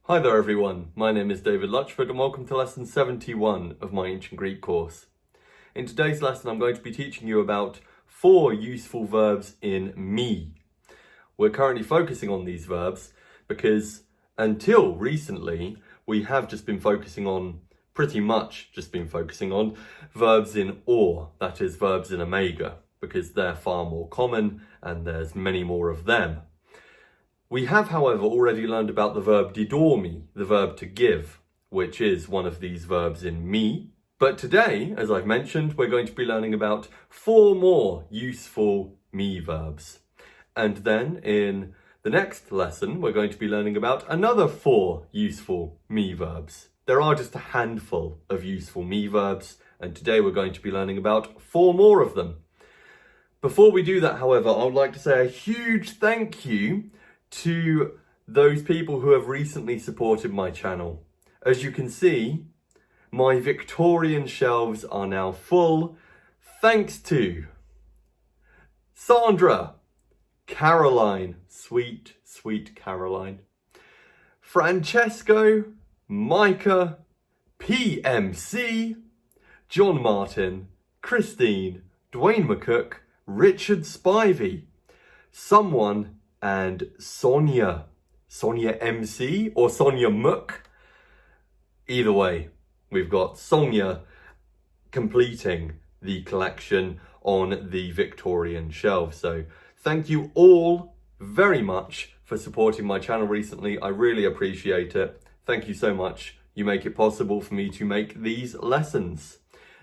Hi there everyone, my name is David Luchford and welcome to lesson 71 of my Ancient Greek course. In today's lesson I'm going to be teaching you about 4 useful verbs in me. We're currently focusing on these verbs because until recently we have pretty much just been focusing on verbs in or, that is verbs in omega, because they're far more common and there's many more of them. We have, however, already learned about the verb didormi, the verb to give, which is one of these verbs in me. But today, as I've mentioned, we're going to be learning about 4 more useful me verbs. And then in the next lesson, we're going to be learning about another 4 useful me verbs. There are just a handful of useful me verbs, and today we're going to be learning about 4 more of them. Before we do that, however, I would like to say a huge thank you to those people who have recently supported my channel. As you can see, my Victorian shelves are now full, thanks to Sandra, Caroline, sweet Caroline, Francesco, Micah, PMC, John Martin, Christine, Dwayne McCook, Richard Spivey, someone, and Sonia MC or Sonia Mook. Either way, we've got Sonia completing the collection on the Victorian shelf. So thank you all very much for supporting my channel recently. I really appreciate it. Thank you so much. You make it possible for me to make these lessons.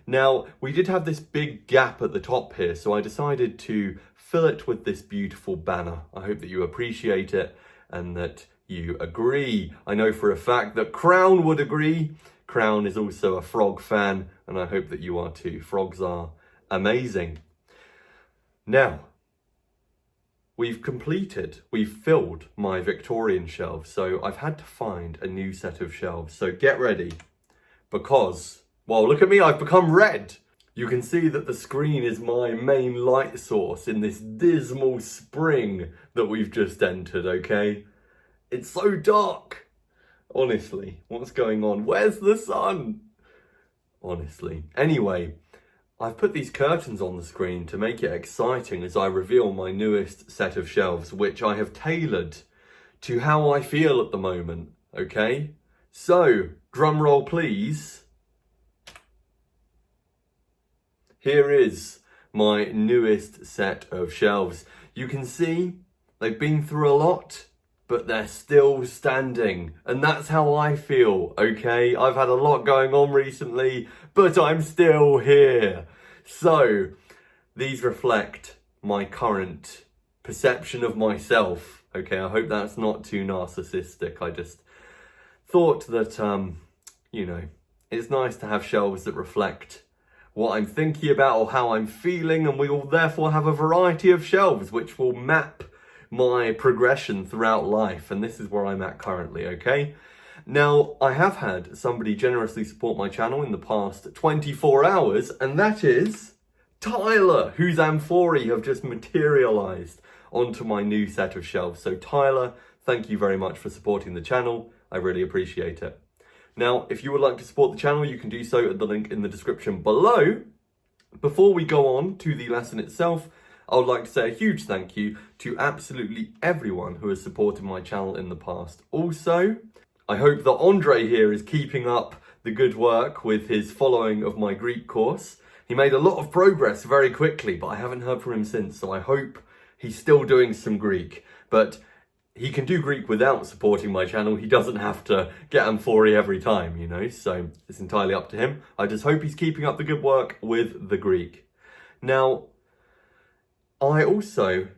Now, we did have this big gap at the top here, so I decided to fill it with this beautiful banner. I hope that you appreciate it and that you agree. I know for a fact that Crown would agree. Crown is also a frog fan, and I hope that you are too. Frogs are amazing. Now, we've filled my Victorian shelves, so I've had to find a new set of shelves. So get ready, because, well, look at me, I've become red. You can see that the screen is my main light source in this dismal spring that we've just entered, okay? It's so dark. Honestly, what's going on? Where's the sun? Honestly. Anyway, I've put these curtains on the screen to make it exciting as I reveal my newest set of shelves, which I have tailored to how I feel at the moment, okay? So, drum roll please. Here is my newest set of shelves. You can see they've been through a lot, but they're still standing. And that's how I feel, okay? I've had a lot going on recently, but I'm still here. So, these reflect my current perception of myself, okay? I hope that's not too narcissistic. I just thought that, it's nice to have shelves that reflect what I'm thinking about or how I'm feeling, and we will therefore have a variety of shelves which will map my progression throughout life, and this is where I'm at currently, okay? Now, I have had somebody generously support my channel in the past 24 hours, and that is Tyler, whose amphorae have just materialised onto my new set of shelves. So Tyler, thank you very much for supporting the channel. I really appreciate it. Now, if you would like to support the channel, you can do so at the link in the description below. Before we go on to the lesson itself, I would like to say a huge thank you to absolutely everyone who has supported my channel in the past. Also, I hope that Andre here is keeping up the good work with his following of my Greek course. He made a lot of progress very quickly, but I haven't heard from him since, so I hope he's still doing some Greek. But he can do Greek without supporting my channel. He doesn't have to get amphorae every time, so it's entirely up to him. I just hope he's keeping up the good work with the Greek. Now, I also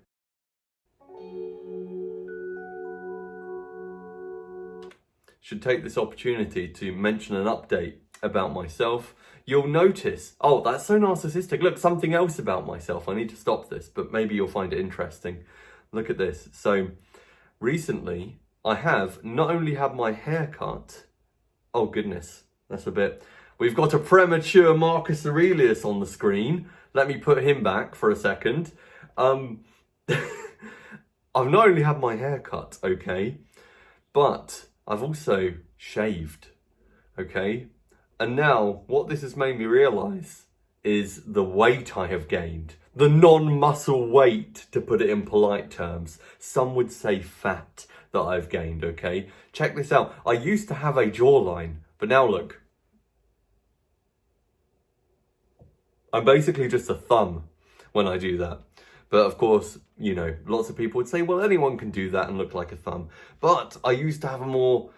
should take this opportunity to mention an update about myself. You'll notice, oh, that's so narcissistic. Look, something else about myself. I need to stop this, but maybe you'll find it interesting. Look at this. So, recently, I have not only had my hair cut, oh goodness, that's a bit, we've got a premature Marcus Aurelius on the screen. Let me put him back for a second. I've not only had my hair cut, okay, but I've also shaved, okay? And now what this has made me realise is the weight I have gained. The non-muscle weight, to put it in polite terms. Some would say fat that I've gained, okay? Check this out. I used to have a jawline, but now look. I'm basically just a thumb when I do that. But of course, you know, lots of people would say, well, anyone can do that and look like a thumb. But I used to have a more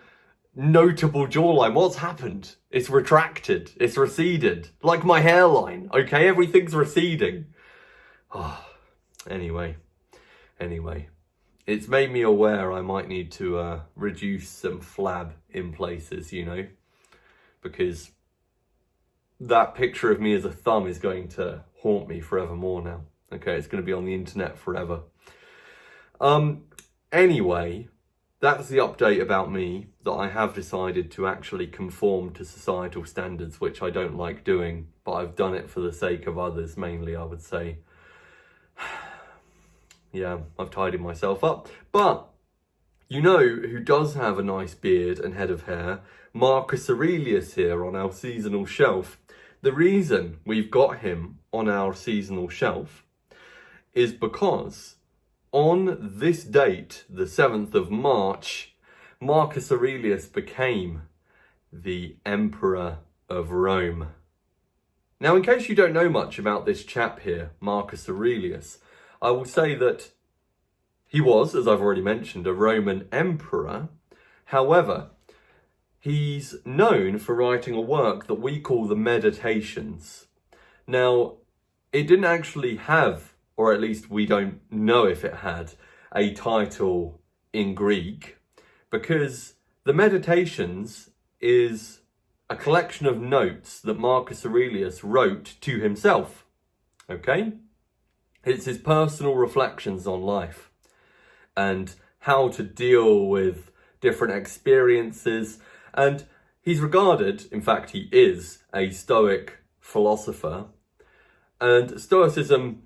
notable jawline. What's happened? It's retracted. It's receded. Like my hairline, okay? Everything's receding. Oh, anyway. It's made me aware I might need to reduce some flab in places, you know? Because that picture of me as a thumb is going to haunt me forevermore now. Okay, it's going to be on the internet forever. Anyway, that's the update about me, that I have decided to actually conform to societal standards, which I don't like doing, but I've done it for the sake of others, mainly, I would say. Yeah, I've tidied myself up. But, you know who does have a nice beard and head of hair? Marcus Aurelius here on our seasonal shelf. The reason we've got him on our seasonal shelf is because on this date, the 7th of March, Marcus Aurelius became the Emperor of Rome. Now, in case you don't know much about this chap here, Marcus Aurelius, I will say that he was, as I've already mentioned, a Roman emperor. However, he's known for writing a work that we call the Meditations. Now, it didn't actually have, or at least we don't know if it had, a title in Greek, because the Meditations is a collection of notes that Marcus Aurelius wrote to himself, okay? It's his personal reflections on life and how to deal with different experiences. And he's regarded, in fact he is, a Stoic philosopher. And Stoicism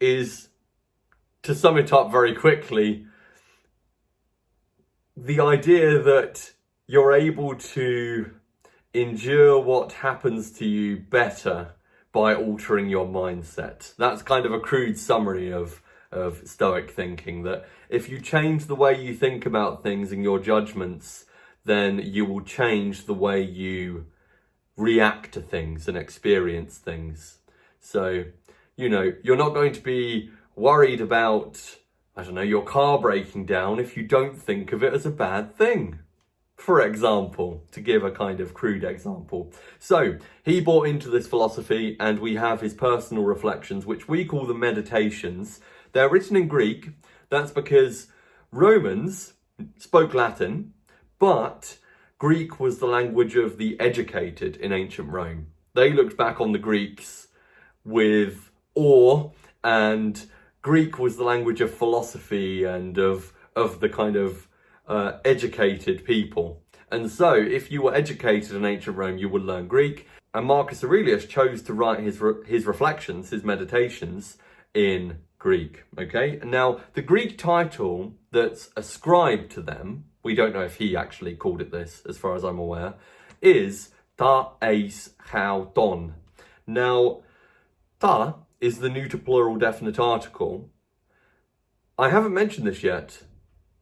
is, to sum it up very quickly, the idea that you're able to endure what happens to you better by altering your mindset. That's kind of a crude summary of Stoic thinking, that if you change the way you think about things and your judgments, then you will change the way you react to things and experience things. So, you know, you're not going to be worried about, I don't know, your car breaking down if you don't think of it as a bad thing, for example, to give a kind of crude example. So he bought into this philosophy, and we have his personal reflections, which we call the Meditations. They're written in Greek. That's because Romans spoke Latin, but Greek was the language of the educated in ancient Rome. They looked back on the Greeks with awe, and Greek was the language of philosophy and of the kind of educated people. And so if you were educated in ancient Rome, you would learn Greek. And Marcus Aurelius chose to write his reflections, his meditations, in Greek, okay? And now, the Greek title that's ascribed to them, we don't know if he actually called it this, as far as I'm aware, is ta eis chauton. Now, ta is the neuter plural definite article. I haven't mentioned this yet,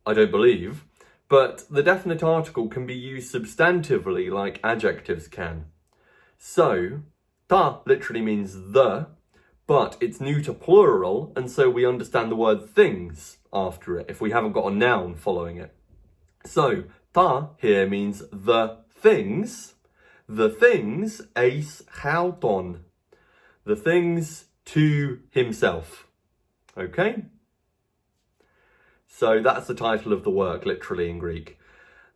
I don't believe, but the definite article can be used substantively like adjectives can. So, ta literally means the, but it's neuter plural, and so we understand the word things after it if we haven't got a noun following it. So, ta here means the things eis chauton, the things to himself, okay? So that's the title of the work, literally in Greek.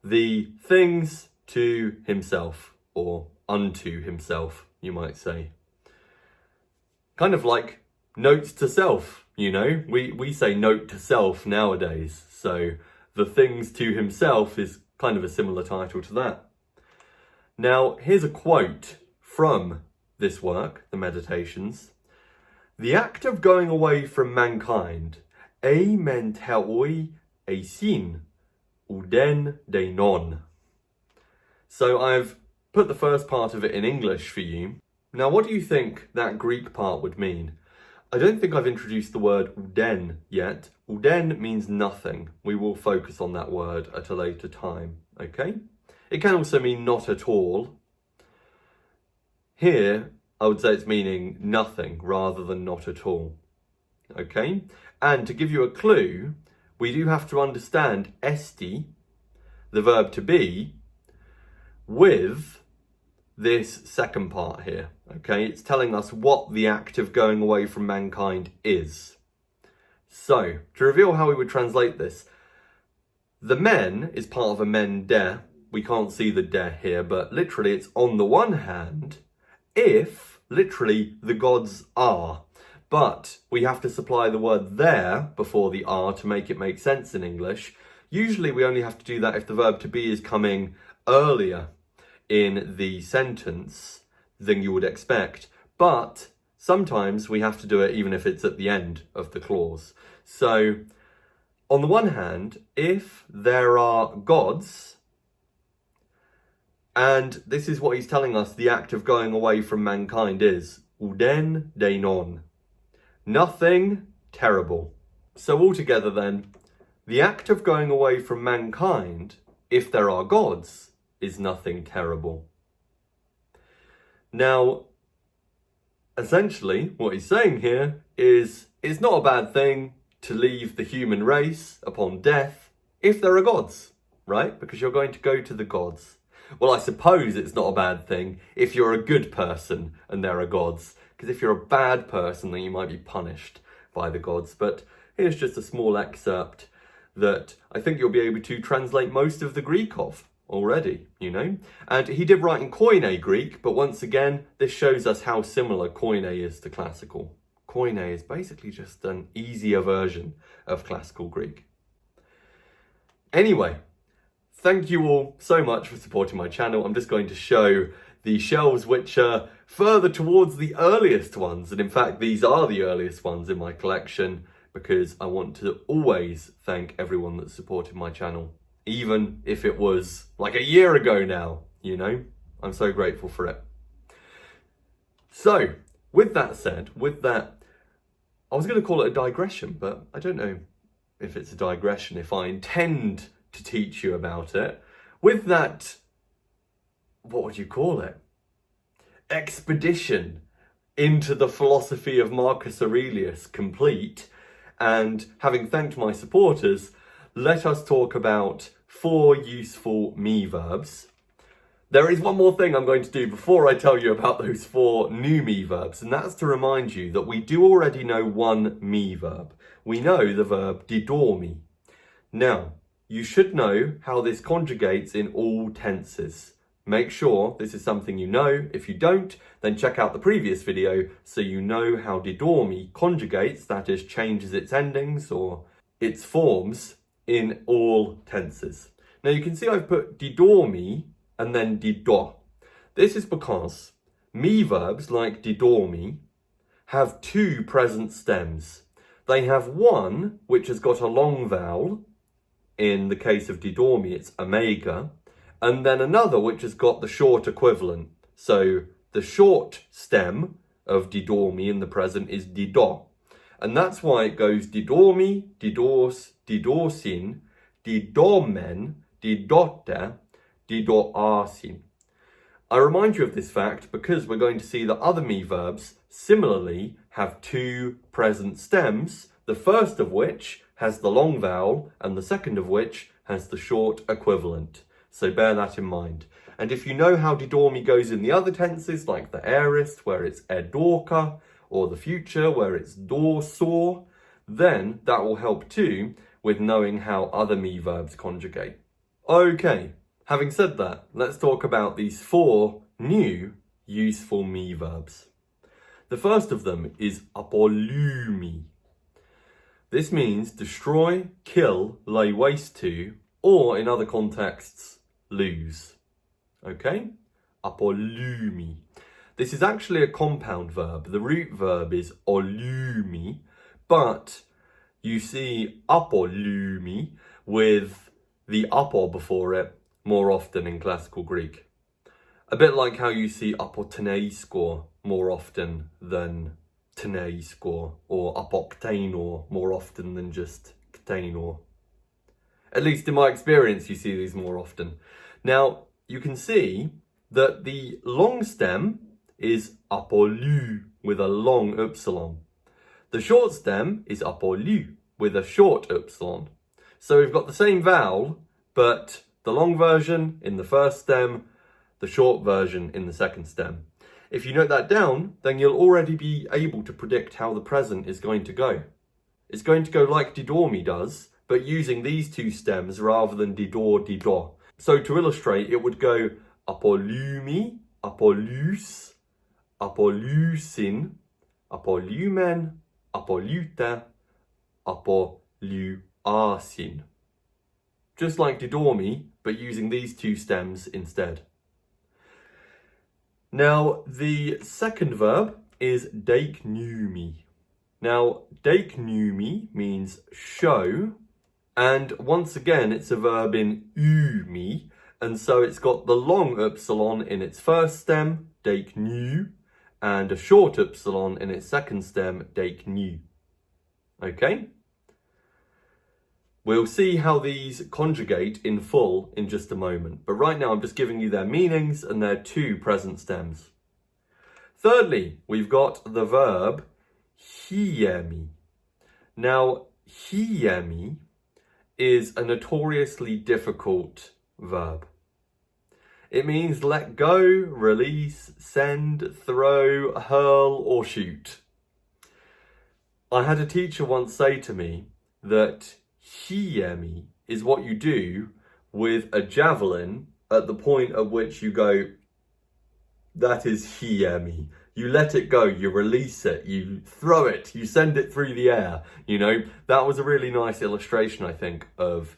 The things to himself, or unto himself, you might say. Kind of like notes to self, you know? We say note to self nowadays, so the things to himself is kind of a similar title to that. Now, here's a quote from this work, the Meditations. The act of going away from mankind, ei men theoi ei sin, ουδέν δεινόν. So I've put the first part of it in English for you. Now, what do you think that Greek part would mean? I don't think I've introduced the word ουδέν yet. Ουδέν means nothing. We will focus on that word at a later time, okay? It can also mean not at all. Here, I would say it's meaning nothing rather than not at all, okay? And to give you a clue, we do have to understand esti, the verb to be, with this second part here, okay? It's telling us what the act of going away from mankind is. So, to reveal how we would translate this, the men is part of a men de. We can't see the de here, but literally it's on the one hand, if literally the gods are. But we have to supply the word there before the are to make it make sense in English. Usually we only have to do that if the verb to be is coming earlier in the sentence than you would expect, but sometimes we have to do it even if it's at the end of the clause. So on the one hand, if there are gods, and this is what he's telling us the act of going away from mankind is, ουδέν δεινόν, nothing terrible. So altogether then, the act of going away from mankind, if there are gods, is nothing terrible. Now, essentially, what he's saying here is it's not a bad thing to leave the human race upon death if there are gods, right? Because you're going to go to the gods. Well, I suppose it's not a bad thing if you're a good person and there are gods, because if you're a bad person, then you might be punished by the gods. But here's just a small excerpt that I think you'll be able to translate most of the Greek of already, you know? And he did write in Koine Greek, but once again, this shows us how similar Koine is to classical. Koine is basically just an easier version of classical Greek. Anyway, thank you all so much for supporting my channel. I'm just going to show the shelves which are further towards the earliest ones, and in fact these are the earliest ones in my collection, because I want to always thank everyone that's supported my channel. Even if it was like a year ago now, you know, I'm so grateful for it. So, with that said, I was going to call it a digression, but I don't know if it's a digression, if I intend to teach you about it. With that, what would you call it? Expedition into the philosophy of Marcus Aurelius complete, and having thanked my supporters, let us talk about 4 useful me verbs. There is one more thing I'm going to do before I tell you about those 4 new me verbs, and that's to remind you that we do already know one me verb. We know the verb didormi. Now, you should know how this conjugates in all tenses. Make sure this is something you know. If you don't, then check out the previous video so you know how didormi conjugates, that is, changes its endings or its forms in all tenses. Now you can see I've put didormi and then dido. This is because me verbs like didormi have 2 present stems. They have one which has got a long vowel. In the case of didormi, it's omega, and then another which has got the short equivalent. So the short stem of didormi in the present is dido. And that's why it goes didormi, didos, didosin, didomen, didote, didoasin. I remind you of this fact because we're going to see that other me verbs similarly have 2 present stems, the first of which has the long vowel and the second of which has the short equivalent. So bear that in mind. And if you know how didormi goes in the other tenses, like the aorist where it's edorka, or the future where it's dorsor, then that will help too with knowing how other me verbs conjugate. Okay, having said that, let's talk about these 4 new useful me verbs. The first of them is ἀπολλυμι. This means destroy, kill, lay waste to, or in other contexts, lose. Okay? ἀπολλυμι. This is actually a compound verb. The root verb is ολύμι, but you see ἀπολλυμι with the apo before it more often in classical Greek. A bit like how you see apoteiskor more often than teneiskor, or apoktenor more often than just ktenor. At least in my experience, you see these more often. Now, you can see that the long stem is ἀπολλυμι with a long upsilon. The short stem is ἀπολλυμι with a short upsilon. So we've got the same vowel, but the long version in the first stem, the short version in the second stem. If you note that down, then you'll already be able to predict how the present is going to go. It's going to go like łημι does, but using these two stems rather than łdo. So to illustrate, it would go ἀπολλυμι, ἀπολλους, ἀπολλουσιν, ἀπολλούμεν, ἀπολλούτε, ἀπολλουάσιν. Just like łημι, but using these two stems instead. Now, the second verb is δεικνυμι. Now, δεικνυμι means show, and once again, it's a verb in YouΜι, and so it's got the long upsilon in its first stem, δεικνύου, and a short upsilon in its second stem, δεικνύου. Okay? We'll see how these conjugate in full in just a moment, but right now I'm just giving you their meanings and their two present stems. Thirdly, we've got the verb ἱημι. Now, ἱημι is a notoriously difficult verb. It means let go, release, send, throw, hurl, or shoot. I had a teacher once say to me that ἱημι is what you do with a javelin at the point at which you go, that is ἱημι. You let it go, you release it, you throw it, you send it through the air. You know, that was a really nice illustration, I think, of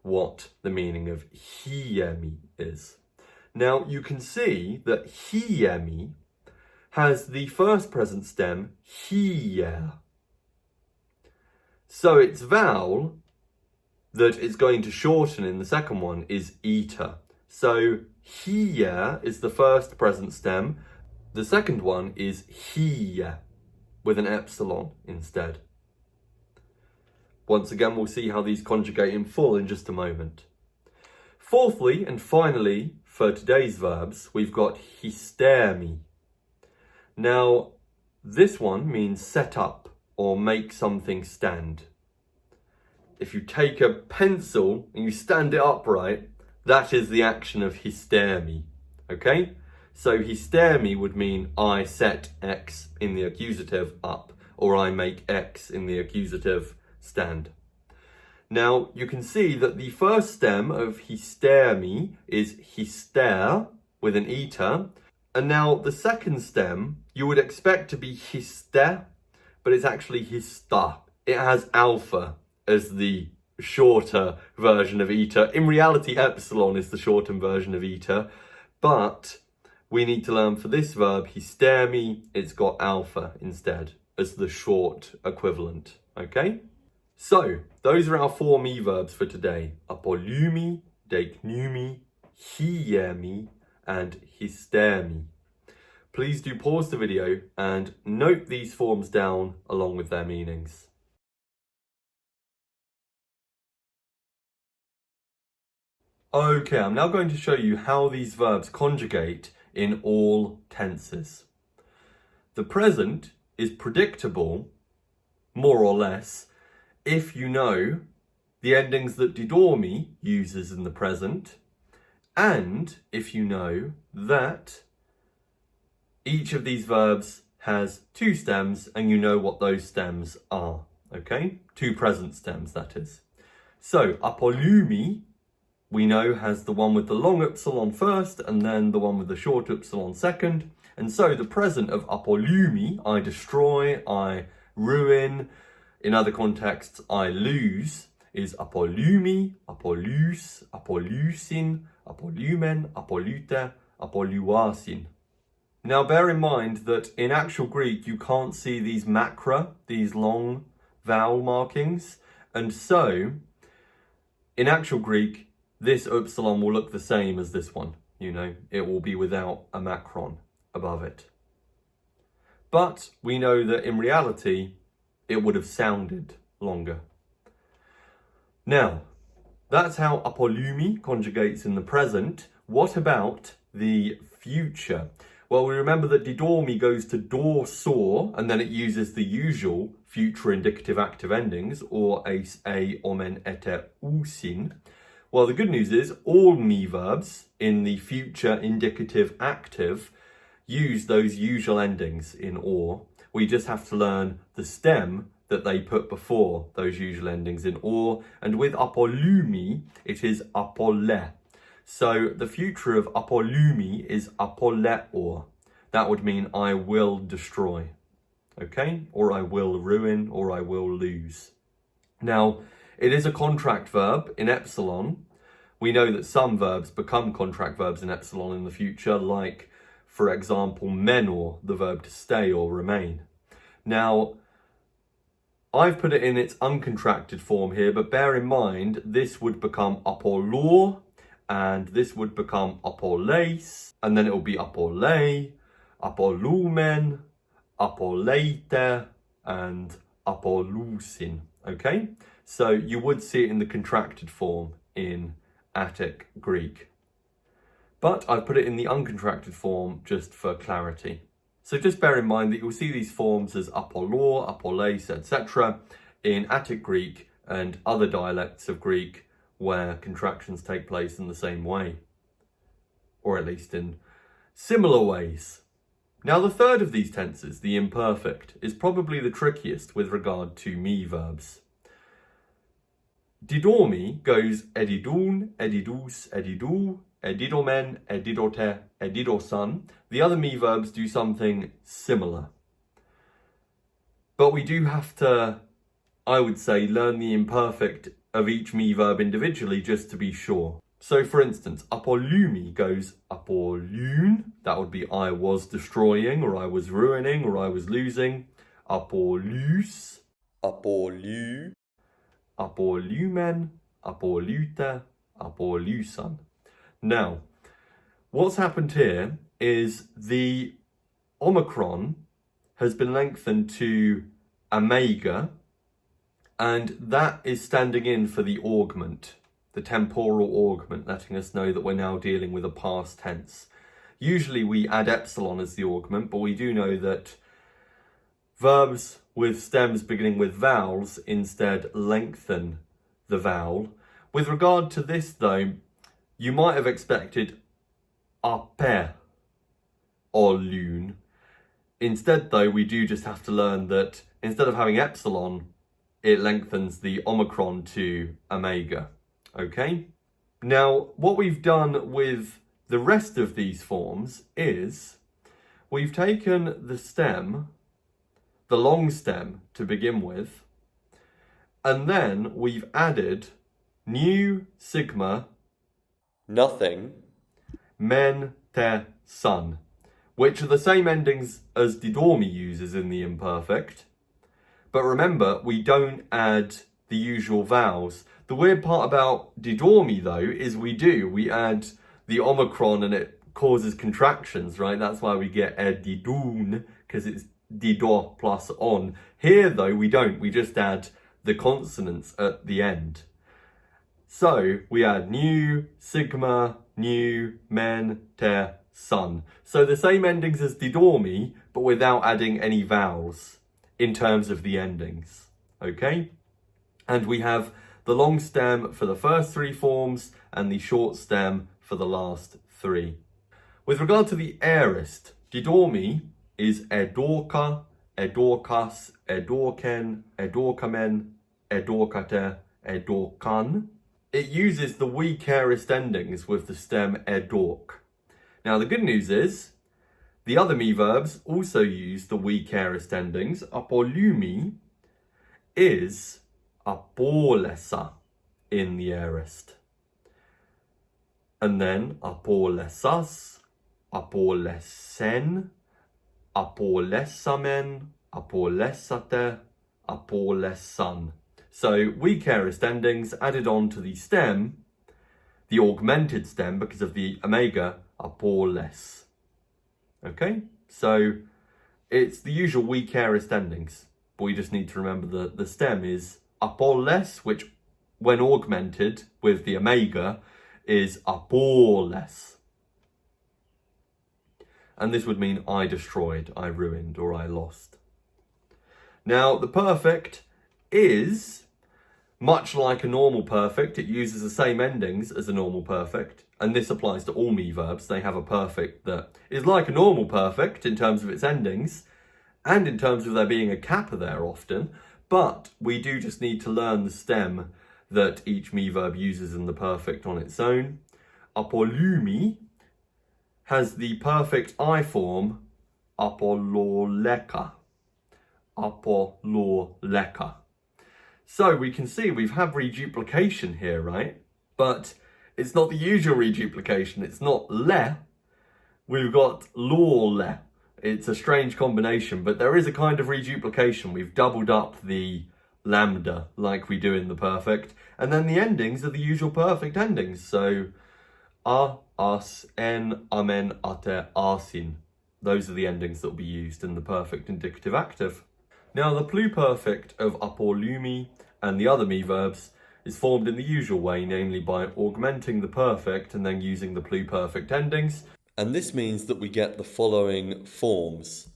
what the meaning of ἱημι is. Now, you can see that ἱημι has the first present stem, ΧΙΕ. So its vowel that it's going to shorten in the second one is eta. So ΧΙΕ is the first present stem. The second one is ΧΙΕ with an epsilon instead. Once again, we'll see how these conjugate in full in just a moment. Fourthly and finally, for today's verbs, we've got ἱστημι. Now, this one means set up or make something stand. If you take a pencil and you stand it upright, that is the action of ἱστημι. Okay? So ἱστημι would mean I set X in the accusative up, or I make X in the accusative stand. Now, you can see that the first stem of ἱστημι is ἱστέρ with an eta, and now the second stem you would expect to be ἱστέ, but it's actually ἱστά. It has alpha as the shorter version of eta. In reality, epsilon is the shortened version of eta, but we need to learn for this verb, ἱστημι, it's got alpha instead as the short equivalent, okay? So, those are our four me verbs for today. ἀπολλυμι, δεικνυμι, ἱημι, and ἱστημι. Please do pause the video and note these forms down along with their meanings. Okay, I'm now going to show you how these verbs conjugate in all tenses. The present is predictable, more or less, if you know the endings that łημι uses in the present, and if you know that each of these verbs has two stems and you know what those stems are, okay? Two present stems, that is. So, ἀπολλυμι, we know, has the one with the long upsilon first and then the one with the short upsilon second. And so the present of ἀπολλυμι, I destroy, I ruin, in other contexts, I lose, is ἀπολλούμι, ἀπολλούς, ἀπολλούσιν, ἀπολλούμεν, ἀπολλούτε, ἀπολλουάσιν. Now bear in mind that in actual Greek you can't see these macra, these long vowel markings, and so in actual Greek this upsilon will look the same as this one. You know, it will be without a macron above it. But we know that in reality, it would have sounded longer. Now, that's how ἀπολλυμι conjugates in the present. What about the future? Well, we remember that didormi goes to dor saw, and then it uses the usual future indicative active endings, or eis, e, omen, ete, usin. Well, the good news is all mi verbs in the future indicative active use those usual endings in or. We just have to learn the stem that they put before those usual endings in or. And with ἀπολλυμι, it is ἀπολλε. So the future of ἀπολλυμι is ἀπολλεor. That would mean I will destroy. Okay? Or I will ruin, or I will lose. Now, it is a contract verb in epsilon. We know that some verbs become contract verbs in epsilon in the future, like, for example, menor, the verb to stay or remain. Now, I've put it in its uncontracted form here, but bear in mind, this would become ἀπολλor, and this would become ἀπολλεις, and then it will be ἀπολλαι, ἀπολλούμεν, ἀπολλεῖτε, and ἀπολλούσιν. Okay? So you would see it in the contracted form in Attic Greek. But I've put it in the uncontracted form just for clarity. So just bear in mind that you'll see these forms as ἀπολλor, ἀπολλεῖς, etc. in Attic Greek and other dialects of Greek where contractions take place in the same way, or at least in similar ways. Now, the third of these tenses, the imperfect, is probably the trickiest with regard to mi verbs. Didormi goes edidun, edidus, edidu, edidomen, edidote, edidosan. The other mi verbs do something similar. But we do have to, I would say, learn the imperfect of each mi verb individually just to be sure. So for instance, ἀπολλυμι goes ἀπολλούν. That would be I was destroying, or I was ruining, or I was losing. ἀπολλούς, ἀπολλού, ἀπολλούμεν, ἀπολλούτε, ἀπολλούσαν. Now, what's happened here is the omicron has been lengthened to omega, and that is standing in for the augment, the temporal augment, letting us know that we're now dealing with a past tense. Usually we add epsilon as the augment, but we do know that verbs with stems beginning with vowels instead lengthen the vowel. With regard to this though, you might have expected ἀπε ολούν. Instead though, we do just have to learn that instead of having epsilon, it lengthens the omicron to omega. Okay? Now, what we've done with the rest of these forms is we've taken the stem, the long stem to begin with, and then we've added new sigma, nothing, men, te, sun, which are the same endings as didormi uses in the imperfect. But remember, we don't add the usual vowels. The weird part about didormi though is we add the omicron and it causes contractions, right? That's why we get edidun, because it's didor plus on. Here though, we don't. We just add the consonants at the end. So we add new, sigma, new, men, te, sun. So the same endings as didormi, but without adding any vowels in terms of the endings. Okay? And we have the long stem for the first three forms and the short stem for the last three. With regard to the aorist, didormi is edorka, edorkas, edorken, edorkamen, edorkate, edorkan. It uses the weak aorist endings with the stem edork. Now the good news is, the other mi verbs also use the weak aorist endings. ἀπολλυμι is ἀπόλεσα in the aorist. And then ἀπόλεσας, ἀπόλεσεν, ἀπόλεσαμεν, ἀπόλεσατε, ἀπόλεσαν. So weak aorist endings added on to the stem. the augmented stem because of the omega, ἀπολλες. Okay, so it's the usual weak aorist endings, but we just need to remember that the stem is ἀπολλες, which when augmented with the omega is ἀπολλες. And this would mean I destroyed, I ruined, or I lost. Now, the perfect is much like a normal perfect. It uses the same endings as a normal perfect. And this applies to all me verbs. They have a perfect that is like a normal perfect in terms of its endings and in terms of there being a kappa there often. But we do just need to learn the stem that each me verb uses in the perfect on its own. ἀπολλυμι has the perfect I form, ἀπολλολέκα. ἀπολλολέκα. So we can see we've had reduplication here, right? But it's not the usual reduplication. It's not le. We've got lole. It's a strange combination, but there is a kind of reduplication. We've doubled up the lambda like we do in the perfect. And then the endings are the usual perfect endings. So a, us, en, amen, ate, asin. Those are the endings that will be used in the perfect indicative active. Now the pluperfect of ἀπολλυμι and the other me verbs is formed in the usual way, namely by augmenting the perfect and then using the pluperfect endings. And this means that we get the following forms.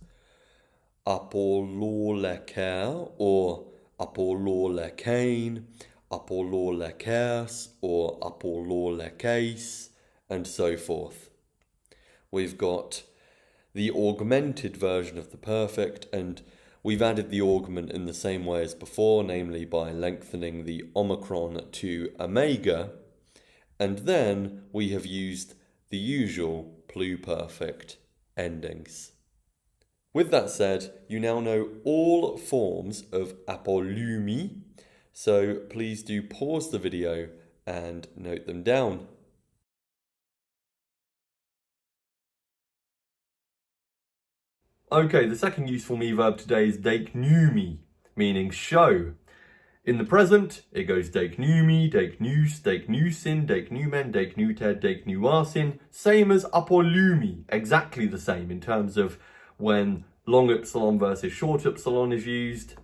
ἀπολλολέker or ἀπολλολέkein, ἀπολλολέkers or ἀπολλολέkeis, and so forth. We've got the augmented version of the perfect, and we've added the augment in the same way as before, namely by lengthening the omicron to omega, and then we have used the usual pluperfect endings. With that said, you now know all forms of ἀπολλυμι, so please do pause the video and note them down. Okay, the second useful me verb today is δεικνυμι, meaning show. In the present, it goes δεικνυμι, δεικνύς, δεικνύσιν, δεικνύμεν, δεικνύτε, δεικνύαsin, same as ἀπολλυμι, exactly the same in terms of when long epsilon versus short epsilon is used.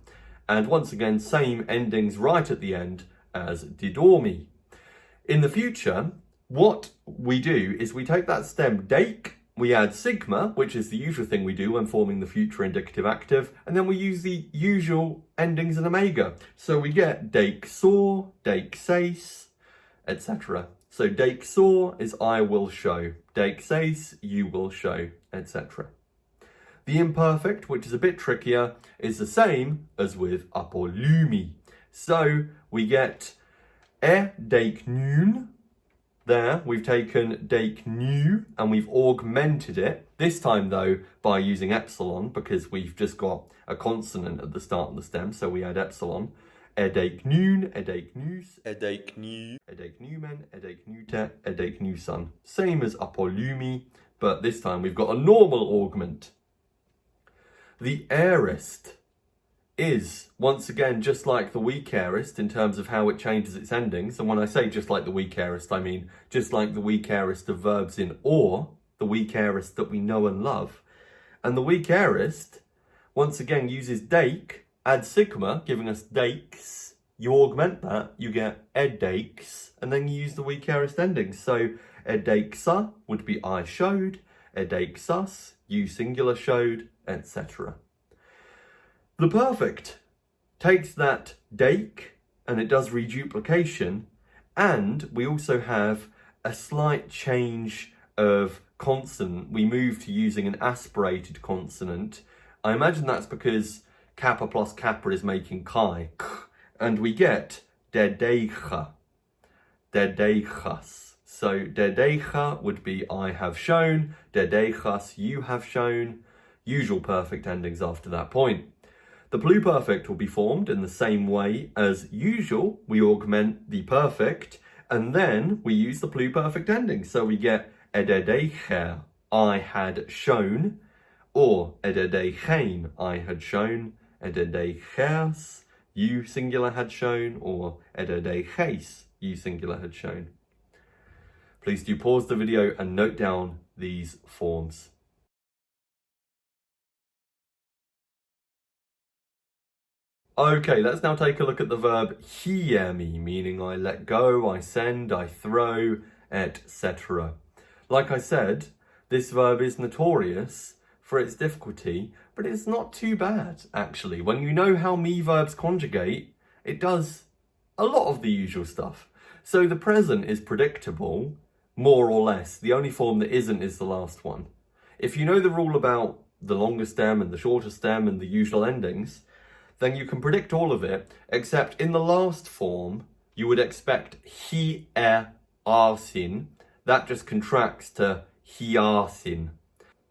And once again, same endings right at the end as didormi. In the future, what we do is we take that stem deik, we add sigma, which is the usual thing we do when forming the future indicative active, and then we use the usual endings in omega. So we get deiksaw, deikseis, etc. So deiksaw is I will show, deikseis, you will show, etc. The imperfect, which is a bit trickier, is the same as with ἀπολλυμι. So we get δεικνύν. There, we've taken δεικνύου and we've augmented it. This time, though, by using epsilon, because we've just got a consonant at the start of the stem, so we add epsilon. δεικνύουν, δεικνύς, δεικνύου, δεικνύμεν, δεικνύτε, δεικνύσαν. Same as ἀπολλυμι, but this time we've got a normal augment. The aorist is, once again, just like the weak aorist in terms of how it changes its endings. And when I say just like the weak aorist, I mean just like the weak aorist of verbs in or, the weak aorist that we know and love. And the weak aorist, once again, uses deik, add sigma, giving us deiks. You augment that, you get edeiks, and then you use the weak aorist endings. So edeiksa would be I showed, edeiksas, you singular showed, etc. The perfect takes that deik and it does reduplication, and we also have a slight change of consonant. We move to using an aspirated consonant. I imagine that's because kappa plus kappa is making chi, and we get dedeicha, dedeichas. So dedeicha would be I have shown, dedeichas you have shown, usual perfect endings after that point. The pluperfect will be formed in the same way as usual. We augment the perfect, and then we use the pluperfect ending. So we get ededeicher, I had shown, or ededeichein, I had shown, ededeichers, you singular had shown, or ededeicheis, you singular had shown. please do pause the video and note down these forms. Okay, let's now take a look at the verb ἱημι, meaning I let go, I send, I throw, etc. Like I said, this verb is notorious for its difficulty, but it's not too bad, actually. When you know how me verbs conjugate, it does a lot of the usual stuff. So the present is predictable, more or less. The only form that isn't is the last one. If you know the rule about the longer stem and the shorter stem and the usual endings, then you can predict all of it, except in the last form, you would expect ሂέρsin. That just contracts to ሂέρsin.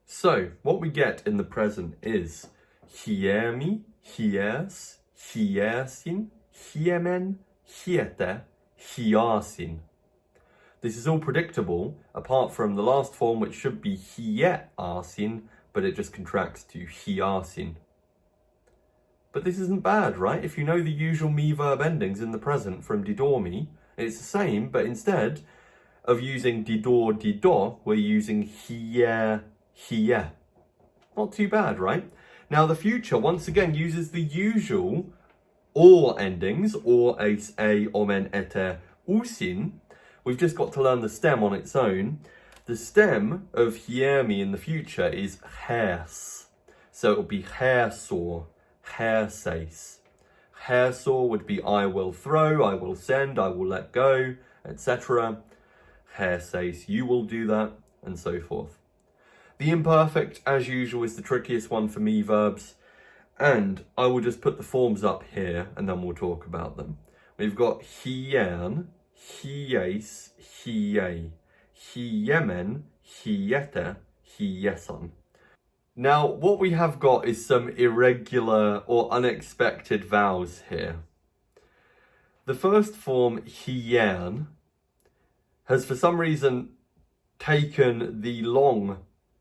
So, what we get in the present is ἱημι, ἱers, ἱέρsin, ἱέμεν, ἱέτε, ἱάρsin. This is all predictable, apart from the last form, which should be 희έρsin, but it just contracts to 희άρsin. But this isn't bad, right? If you know the usual me verb endings in the present from didomi, it's the same, but instead of using didor, dido, we're using hier, hier. Not too bad, right? Now the future, once again, uses the usual or endings, or, ace, a, omen, ete, usin. We've just got to learn the stem on its own. The stem of 희ημι in the future is hers. So it will be hersor. Hersace. Hersor would be I will throw, I will send, I will let go, etc. Hersace, you will do that, and so forth. The imperfect, as usual, is the trickiest one for me verbs, and I will just put the forms up here, and then we'll talk about them. We've got hiern, hies, hiei, hiemen, hiete, hieson. Now, what we have got is some irregular or unexpected vowels here. The first form, hiern, has for some reason taken the long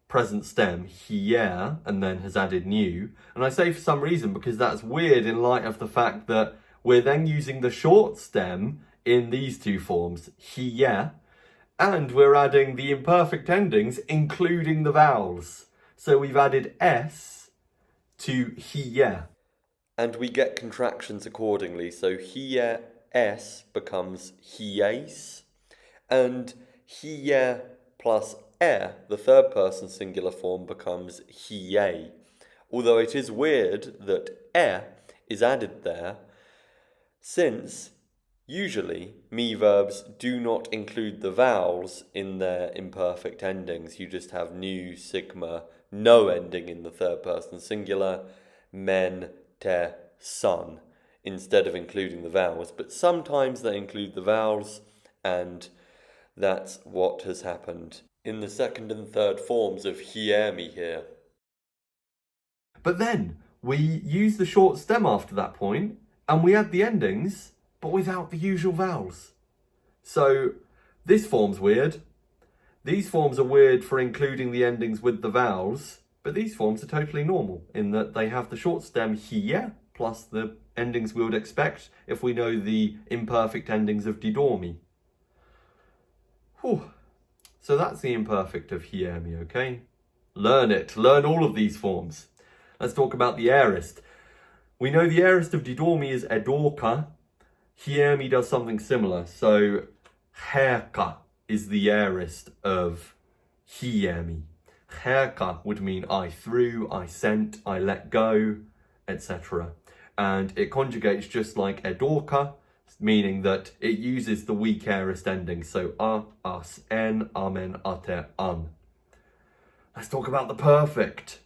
present stem, hier, and then has added new. And I say for some reason because that's weird in light of the fact that we're then using the short stem in these two forms, hier, and we're adding the imperfect endings, including the vowels. So we've added s to hier. And we get contractions accordingly. So hier, s becomes hies. And hier plus the third person singular form, becomes hiei. Although it is weird that is added there, since usually me verbs do not include the vowels in their imperfect endings. You just have nu, sigma, no ending in the third person singular, men, te, son, instead of including the vowels. But sometimes they include the vowels, and that's what has happened in the second and third forms of 희ημι here. But then we use the short stem after that point, and we add the endings, but without the usual vowels. So this form's weird. These forms are weird for including the endings with the vowels, but these forms are totally normal in that they have the short stem hier plus the endings we would expect if we know the imperfect endings of didomi. Whew. So that's the imperfect of 희ημι, okay? Learn it. Learn all of these forms. Let's talk about the aorist. We know the aorist of didomi is edorka. 희ημι does something similar. So herka is the aorist of 희ημι. Herka would mean I threw, I sent, I let go, etc. And it conjugates just like edorka, meaning that it uses the weak aorist ending. So us, en, amen, ate, un. Let's talk about the perfect.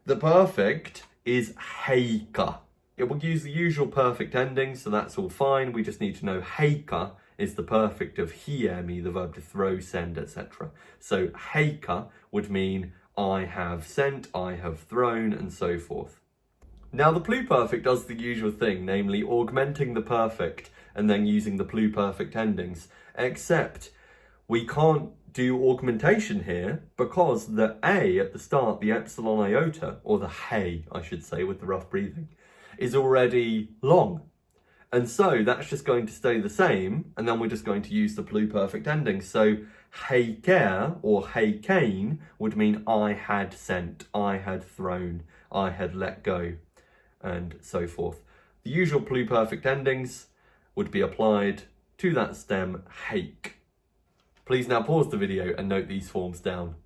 The perfect is heika. It will use the usual perfect ending, so that's all fine. We just need to know heika is the perfect of 희ημι, the verb to throw, send, etc. So heika would mean I have sent, I have thrown, and so forth. Now the pluperfect does the usual thing, namely augmenting the perfect and then using the pluperfect endings, except we can't do augmentation here because the A at the start, the epsilon iota, or the hey, I should say, with the rough breathing, is already long. And so that's just going to stay the same, and then we're just going to use the pluperfect ending. So Heiker or heikein would mean I had sent, I had thrown, I had let go, and so forth. The usual pluperfect endings would be applied to that stem heik. Please now pause the video and note these forms down.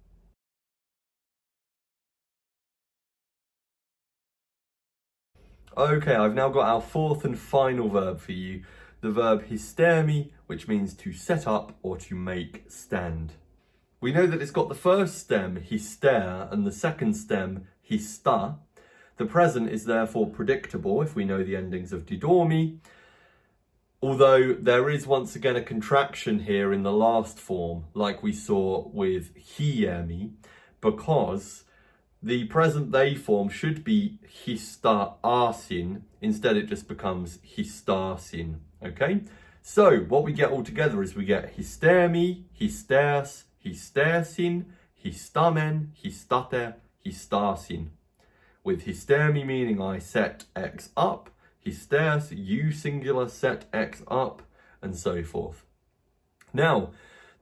Okay, I've now got our fourth and final verb for you, the verb łistημι, which means to set up or to make stand. We know that it's got the first stem, 히στέρ, and the second stem, 히στά. The present is therefore predictable if we know the endings of didomi, although there is once again a contraction here in the last form, like we saw with ἱημι, because the present they form should be 히στάρσιν, instead it just becomes 히στάρσιν, okay? So what we get all together is we get łιστημι, ἱστέρς, ἱστέρσιν, ἱστάμεν, ἱστάτερ, ἱστάρσιν. With łιστημι meaning I set X up, ἱστέρς, you singular set X up, and so forth. Now,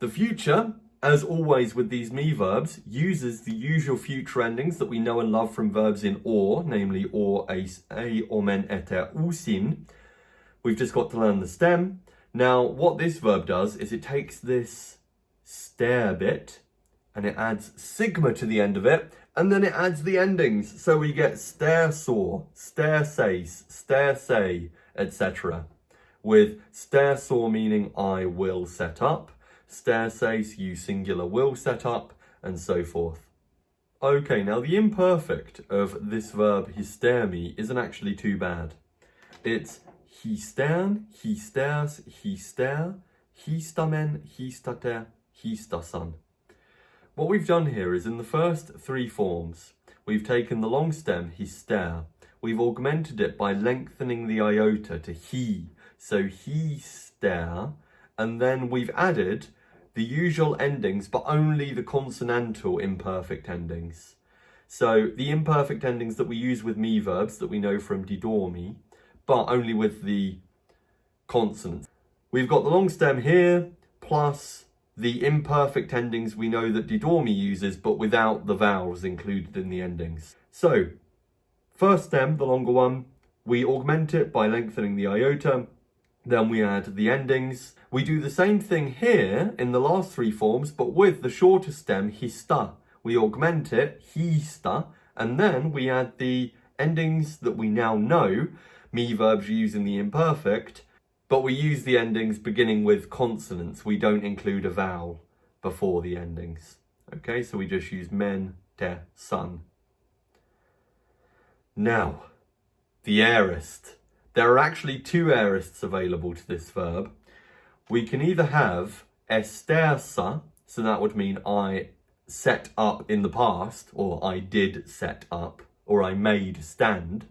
the future, as always with these me verbs, uses the usual future endings that we know and love from verbs in or, namely or, eis, e, omen, eter, usin. We've just got to learn the stem. Now, what this verb does is it takes this stare bit and it adds sigma to the end of it, and then it adds the endings. So we get stairsor, stairsace, stairsay, etc. With stairsor meaning I will set up, stairsace, you singular will set up, and so forth. Okay, now the imperfect of this verb łιστημι isn't actually too bad. It's łιστern, łisters, łister, łistamen, łistater, łistasan. What we've done here is in the first three forms, we've taken the long stem 히στέρ, we've augmented it by lengthening the iota to he, so 히στέρ, and then we've added the usual endings, but only the consonantal imperfect endings. So the imperfect endings that we use with me verbs that we know from didomi, but only with the consonants. We've got the long stem here, plus the imperfect endings we know that didomi uses, but without the vowels included in the endings. So, first stem, the longer one, we augment it by lengthening the iota, then we add the endings. We do the same thing here in the last three forms, but with the shorter stem, 히στά. We augment it, 히στά, and then we add the endings that we now know, me verbs using the imperfect, but we use the endings beginning with consonants. We don't include a vowel before the endings. Okay, so we just use men, te, sun. Now, the aorist. There are actually two aorists available to this verb. We can either have εστέρσα, so that would mean I set up in the past, or I did set up, or I made stand,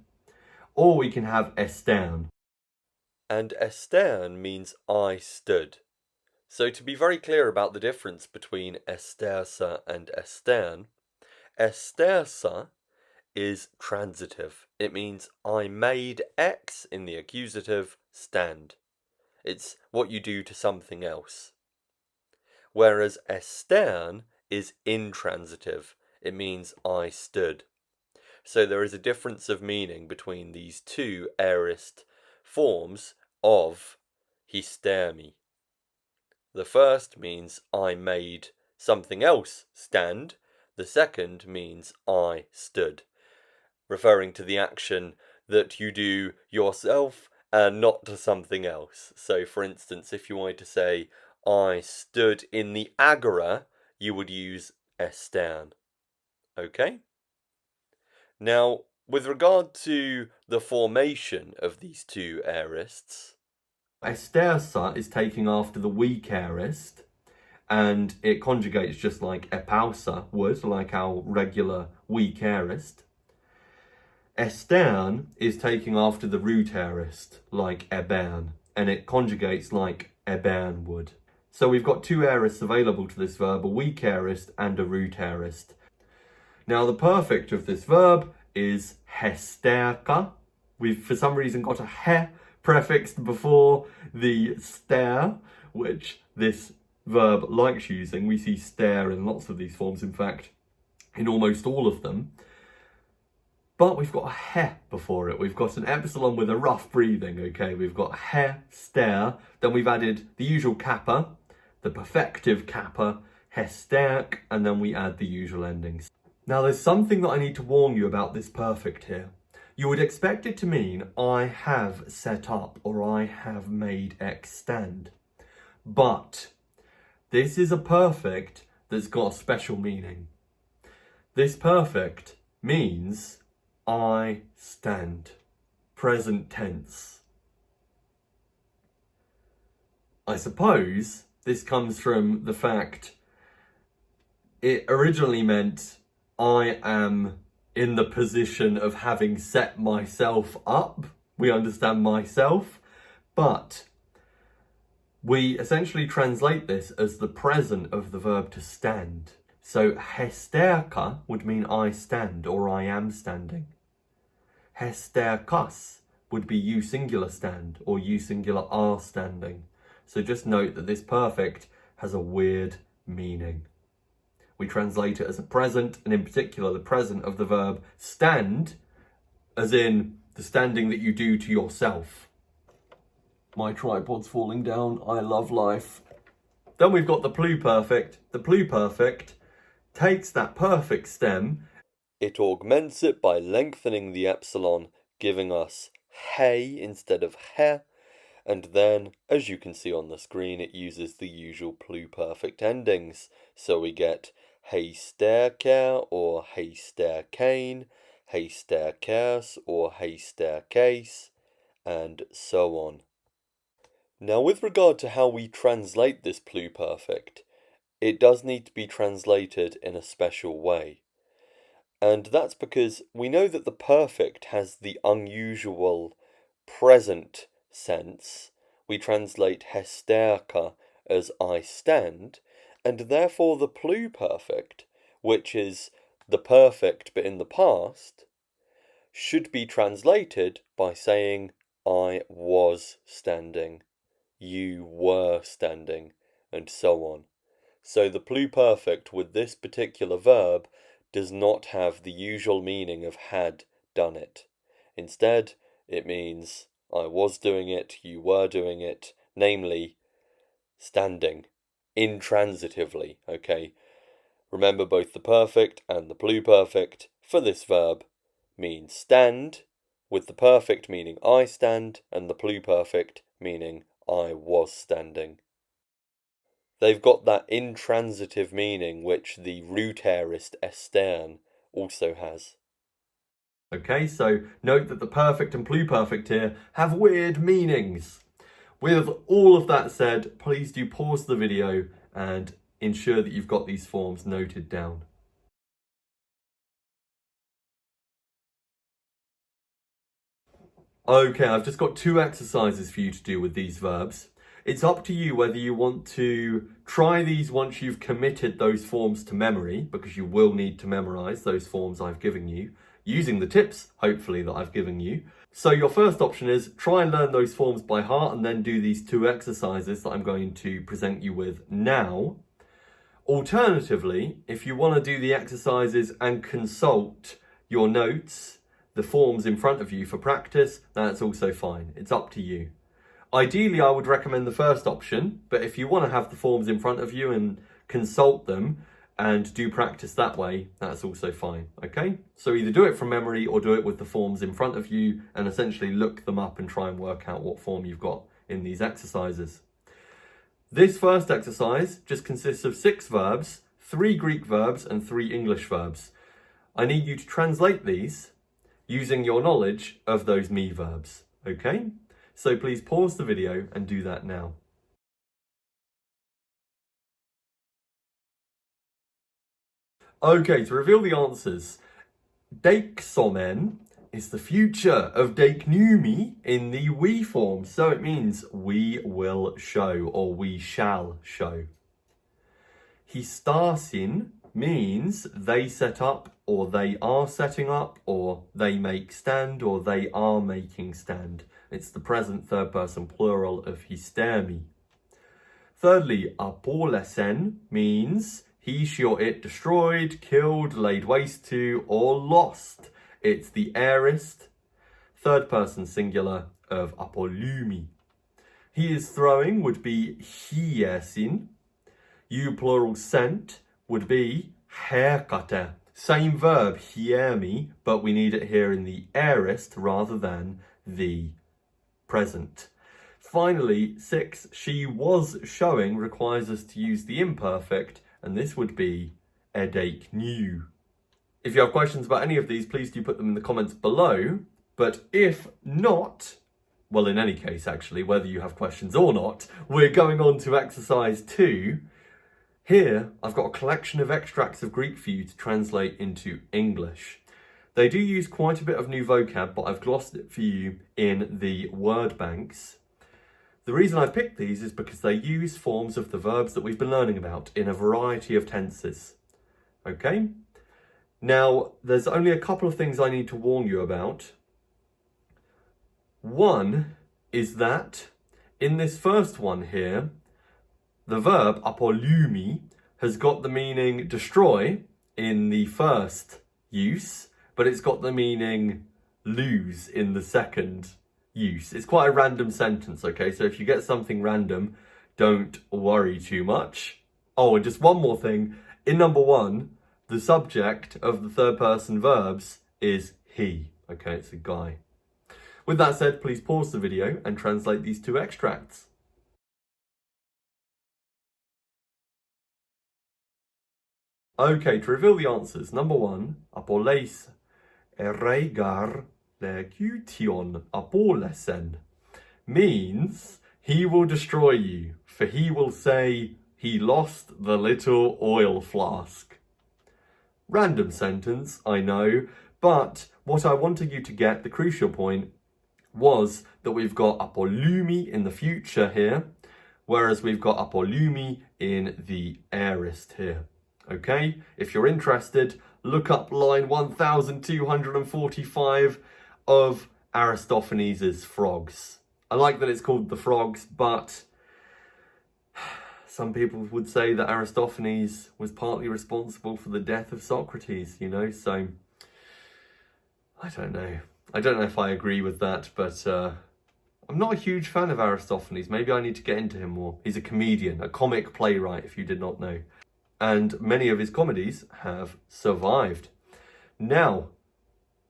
or we can have εστέρν. And εστέρν means I stood. So to be very clear about the difference between εστέρσα and εστέρν, εστέρσα is transitive. It means I made X in the accusative stand. It's what you do to something else. Whereas εστέρν is intransitive. It means I stood. So there is a difference of meaning between these two aorist forms of łιστημι. The first means I made something else stand. The second means I stood, referring to the action that you do yourself and not to something else. So for instance, if you wanted to say I stood in the agora, you would use εστέρν. Okay? Now, with regard to the formation of these two aorists, εστέρσα is taking after the weak aorist, and it conjugates just like ἐπάουσα would, like our regular weak aorist. εστέρν is taking after the root aorist, like εμπέρν, and it conjugates like εμπέρν would. So we've got two aorists available to this verb, a weak aorist and a root aorist. Now the perfect of this verb is ＨΕΣΤΕΡΚΑ. We've for some reason got a he prefixed before the stare, which this verb likes using. We see stare in lots of these forms, in fact, in almost all of them. But we've got a he before it. We've got an epsilon with a rough breathing, okay? We've got he, stare. Then we've added the usual kappa, the perfective kappa, hesterk, and then we add the usual endings. Now, there's something that I need to warn you about this perfect here. You would expect it to mean I have set up or I have made X stand. But this is a perfect that's got a special meaning. This perfect means I stand. Present tense. I suppose this comes from the fact it originally meant I am in the position of having set myself up. We understand myself, but we essentially translate this as the present of the verb to stand. So hesterka would mean I stand or I am standing. Hesterkas would be you singular stand or you singular are standing. So just note that this perfect has a weird meaning. We translate it as a present, and in particular the present of the verb stand, as in the standing that you do to yourself. My tripod's falling down, I love life. Then we've got the pluperfect. The pluperfect takes that perfect stem, it augments it by lengthening the epsilon, giving us hey instead of he, and then, as you can see on the screen, it uses the usual pluperfect endings. So we get heisterker or heisterkane, heisterkers or heistercase, and so on. Now, with regard to how we translate this pluperfect, it does need to be translated in a special way. And that's because we know that the perfect has the unusual present sense. We translate hesterka as I stand, and therefore the pluperfect, which is the perfect but in the past, should be translated by saying I was standing, you were standing, and so on. So the pluperfect with this particular verb does not have the usual meaning of had done it. Instead, it means I was doing it, you were doing it, namely, standing, intransitively, okay? Remember, both the perfect and the pluperfect for this verb mean stand, with the perfect meaning I stand, and the pluperfect meaning I was standing. They've got that intransitive meaning which the root aorist estern also has. Okay, so note that the perfect and pluperfect here have weird meanings. With all of that said, please do pause the video and ensure that you've got these forms noted down. Okay, I've just got 2 exercises for you to do with these verbs. It's up to you whether you want to try these once you've committed those forms to memory, because you will need to memorize those forms I've given you, using the tips, hopefully, that I've given you. So your first option is try and learn those forms by heart and then do these 2 exercises that I'm going to present you with now. Alternatively, if you want to do the exercises and consult your notes, the forms in front of you for practice, that's also fine. It's up to you. Ideally, I would recommend the first option, but if you want to have the forms in front of you and consult them and do practice that way, that's also fine, okay? So either do it from memory or do it with the forms in front of you and essentially look them up and try and work out what form you've got in these exercises. This first exercise just consists of 6 verbs, 3 Greek verbs and 3 English verbs. I need you to translate these using your knowledge of those me verbs, okay? So please pause the video and do that now. Okay, to reveal the answers, δεικνυμι is the future of δεικνυμι in the we form, so it means we will show or we shall show. Histasin means they set up or they are setting up or they make stand or they are making stand. It's the present third person plural of ἱστημι. Thirdly, ἀπολλυμι means he, she or it destroyed, killed, laid waste to, or lost. It's the aorist, third person singular of ἀπολλυμι. He is throwing would be χίεσιν. You plural sent would be χέκατε. Same verb, ἱημι, but we need it here in the aorist rather than the present. Finally, 6, she was showing requires us to use the imperfect, and this would be δεικνυμι. If you have questions about any of these, please do put them in the comments below. But if not, well, in any case, actually, whether you have questions or not, we're going on to exercise 2. Here, I've got a collection of extracts of Greek for you to translate into English. They do use quite a bit of new vocab, but I've glossed it for you in the word banks. The reason I picked these is because they use forms of the verbs that we've been learning about in a variety of tenses. Okay? Now, there's only a couple of things I need to warn you about. One is that in this first one here, the verb ἀπολλυμι has got the meaning destroy in the first use, but it's got the meaning lose in the second use. It's quite a random sentence, okay? So if you get something random, don't worry too much. Oh, and just one more thing. In number 1, the subject of the third person verbs is he, okay? It's a guy. With that said, please pause the video and translate these 2 extracts. Okay, to reveal the answers. Number 1, ἀπολλύς ερέγαρ λεκύτιον ἀπολλέσεν means he will destroy you, for he will say he lost the little oil flask. Random sentence, I know, but what I wanted you to get, the crucial point, was that we've got ἀπολλυμι in the future here, whereas we've got ἀπολλυμι in the aorist here. Okay, if you're interested, look up line 1245 of Aristophanes' Frogs. I like that it's called the Frogs, but some people would say that Aristophanes was partly responsible for the death of Socrates, you know, so I don't know. I don't know if I agree with that, but I'm not a huge fan of Aristophanes. Maybe I need to get into him more. He's a comedian, a comic playwright, if you did not know. And many of his comedies have survived. Now,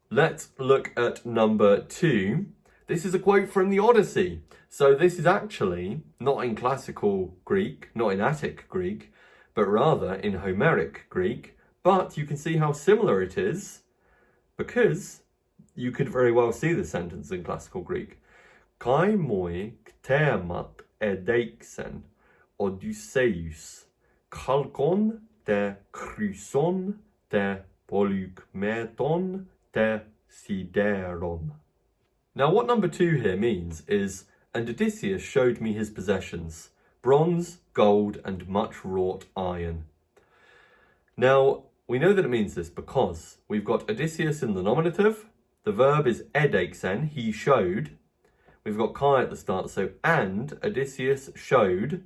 let's look at number 2. This is a quote from the Odyssey. So this is actually not in classical Greek, not in Attic Greek, but rather in Homeric Greek. But you can see how similar it is, because you could very well see the sentence in classical Greek. Kai moi ktemat edeixen Odysseus Chalkon te chryson te polykmeton te sideron. Now what number 2 here means is, and Odysseus showed me his possessions, bronze, gold, and much wrought iron. Now, we know that it means this because we've got Odysseus in the nominative, the verb is edeixen, he showed, we've got kai at the start, so and Odysseus showed,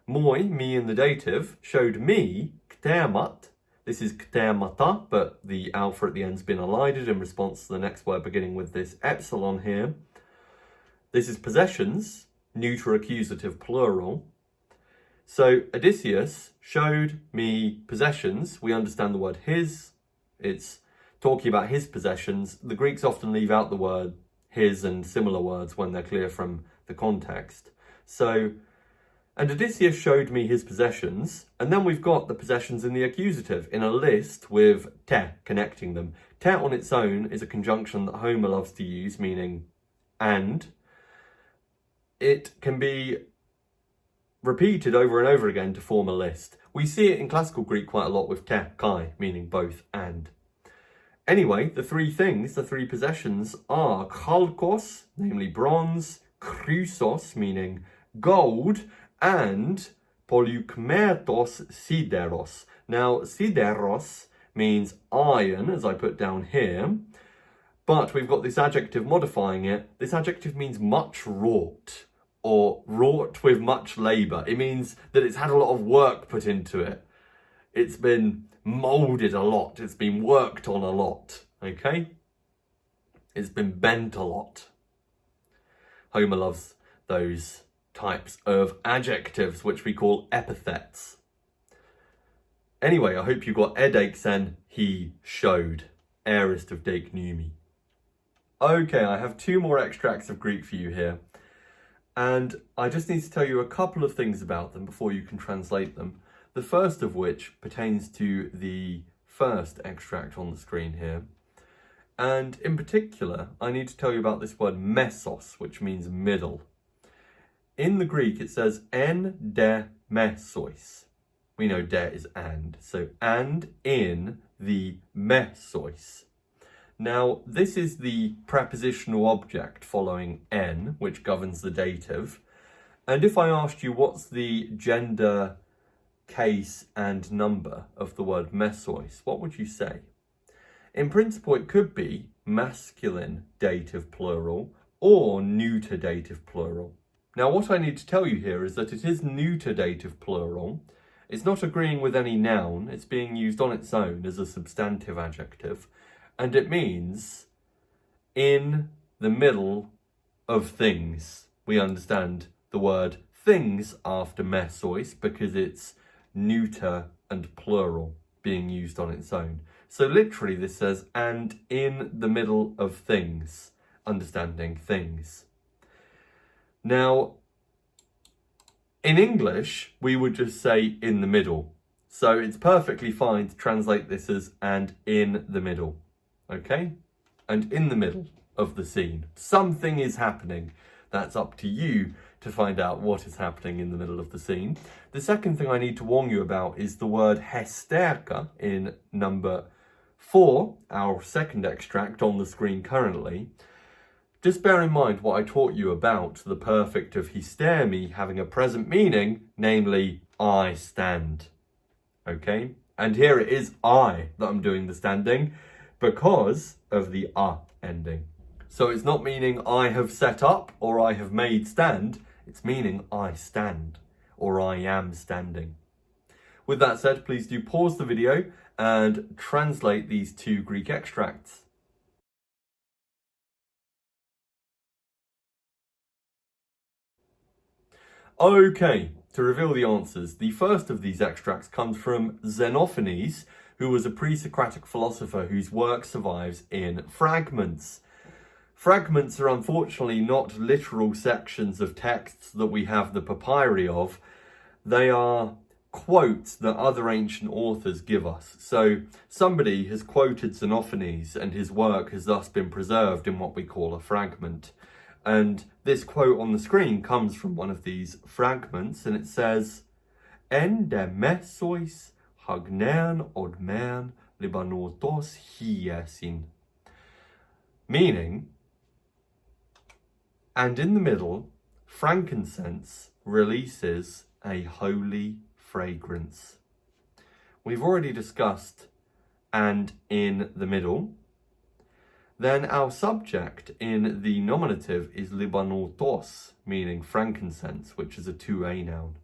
moi, me in the dative, showed me, ktemat, this is ktemata, but the alpha at the end's been elided in response to the next word beginning with this epsilon here. This is possessions, neuter accusative plural. So Odysseus showed me possessions. We understand the word his. It's talking about his possessions. The Greeks often leave out the word his and similar words when they're clear from the context. So, and Odysseus showed me his possessions, and then we've got the possessions in the accusative in a list with te connecting them. Te on its own is a conjunction that Homer loves to use, meaning and. It can be repeated over and over again to form a list. We see it in classical Greek quite a lot with te, kai, meaning both and. Anyway, the 3 things, the 3 possessions are chalkos, namely bronze, chrysos, meaning gold, and polykmetos sideros. Now, sideros means iron, as I put down here, but we've got this adjective modifying it. This adjective means much wrought, or wrought with much labour. It means that it's had a lot of work put into it. It's been moulded a lot. It's been worked on a lot, okay? It's been bent a lot. Homer loves those types of adjectives, which we call epithets. Anyway, I hope you got edexen, he showed. Aorist of δεικνυμι. Okay, I have 2 more extracts of Greek for you here. And I just need to tell you a couple of things about them before you can translate them. The first of which pertains to the first extract on the screen here. And in particular, I need to tell you about this word mesos, which means middle. In the Greek, it says en de mesois. We know de is and, so and in the mesois. Now, this is the prepositional object following en, which governs the dative. And if I asked you what's the gender, case, and number of the word mesois, what would you say? In principle, it could be masculine dative plural or neuter dative plural. Now, what I need to tell you here is that it is neuter dative plural. It's not agreeing with any noun. It's being used on its own as a substantive adjective. And it means in the middle of things. We understand the word things after mesois because it's neuter and plural being used on its own. So literally this says, and in the middle of things, understanding things. Now, in English, we would just say in the middle. So it's perfectly fine to translate this as and in the middle. Okay? And in the middle of the scene. Something is happening. That's up to you to find out what is happening in the middle of the scene. The second thing I need to warn you about is the word hysterka in number 4, our second extract on the screen currently. Just bear in mind what I taught you about the perfect of ἱστημι having a present meaning, namely, I stand. Okay? And here it is I that I'm doing the standing because of the a ending. So it's not meaning I have set up or I have made stand. It's meaning I stand or I am standing. With that said, please do pause the video and translate these 2 Greek extracts. Okay, to reveal the answers, the first of these extracts comes from Xenophanes, who was a pre-Socratic philosopher whose work survives in fragments. Fragments are unfortunately not literal sections of texts that we have the papyri of. They are quotes that other ancient authors give us. So somebody has quoted Xenophanes and his work has thus been preserved in what we call a fragment. And this quote on the screen comes from one of these fragments, and it says, En de mesois hagnean odmean libanotos hiesin. Meaning, and in the middle, frankincense releases a holy fragrance. We've already discussed and in the middle. Then our subject in the nominative is libanotos, meaning frankincense, which is a 2a noun.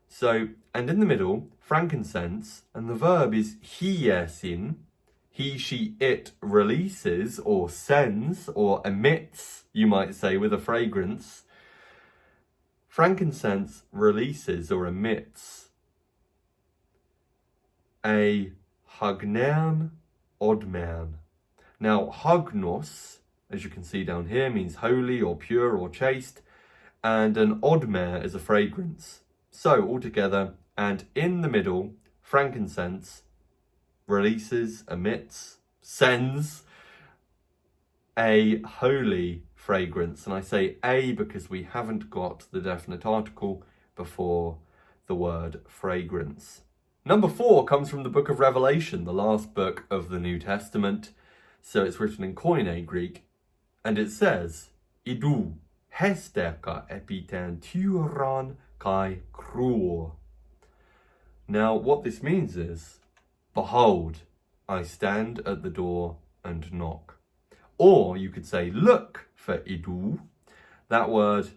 So, and in the middle, frankincense, and the verb is hiesin. He, she, it releases or sends or emits, you might say, with a fragrance. Frankincense releases or emits a hagnean odmean. Now, hagnos, as you can see down here, means holy or pure or chaste, and an odmer is a fragrance. So, altogether, and in the middle, frankincense releases, emits, sends a holy fragrance. And I say a because we haven't got the definite article before the word fragrance. Number 4 comes from the book of Revelation, the last book of the New Testament. So it's written in Koine Greek, and it says, Idou hysterka epiten tyran kai kruo. Now, what this means is, behold, I stand at the door and knock. Or you could say, look for idou. That word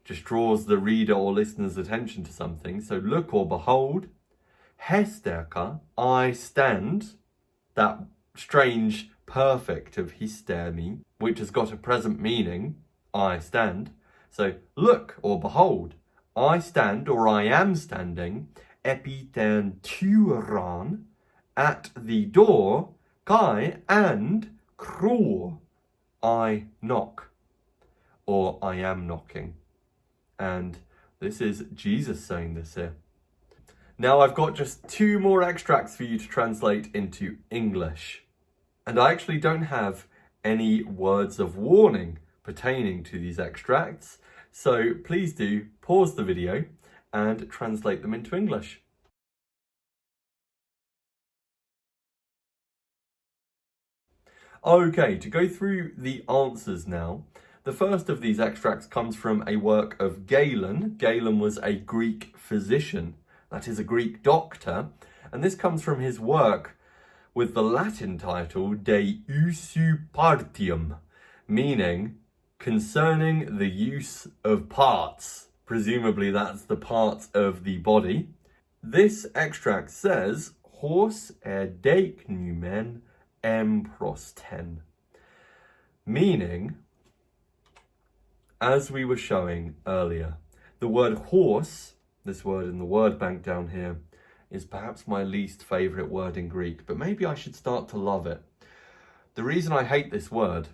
just draws the reader or listener's attention to something. So look or behold. Hesterka, I stand. That strange perfect of 희στημι, which has got a present meaning, I stand. So look or behold, I stand or I am standing, επί τεν τύραν, at the door, kai, and krúr, I knock, or I am knocking. And this is Jesus saying this here. Now I've got just 2 more extracts for you to translate into English. And I actually don't have any words of warning pertaining to these extracts. So please do pause the video and translate them into English. Okay, to go through the answers now. The first of these extracts comes from a work of Galen. Galen was a Greek physician, that is a Greek doctor, and this comes from his work with the Latin title De Usu Partium, meaning concerning the use of parts. Presumably that's the parts of the body. This extract says, Hos δεικνυμεν εμπρόσθεν, meaning, as we were showing earlier. The word horse, this word in the word bank down here, is perhaps my least favourite word in Greek, but maybe I should start to love it. The reason I hate this word,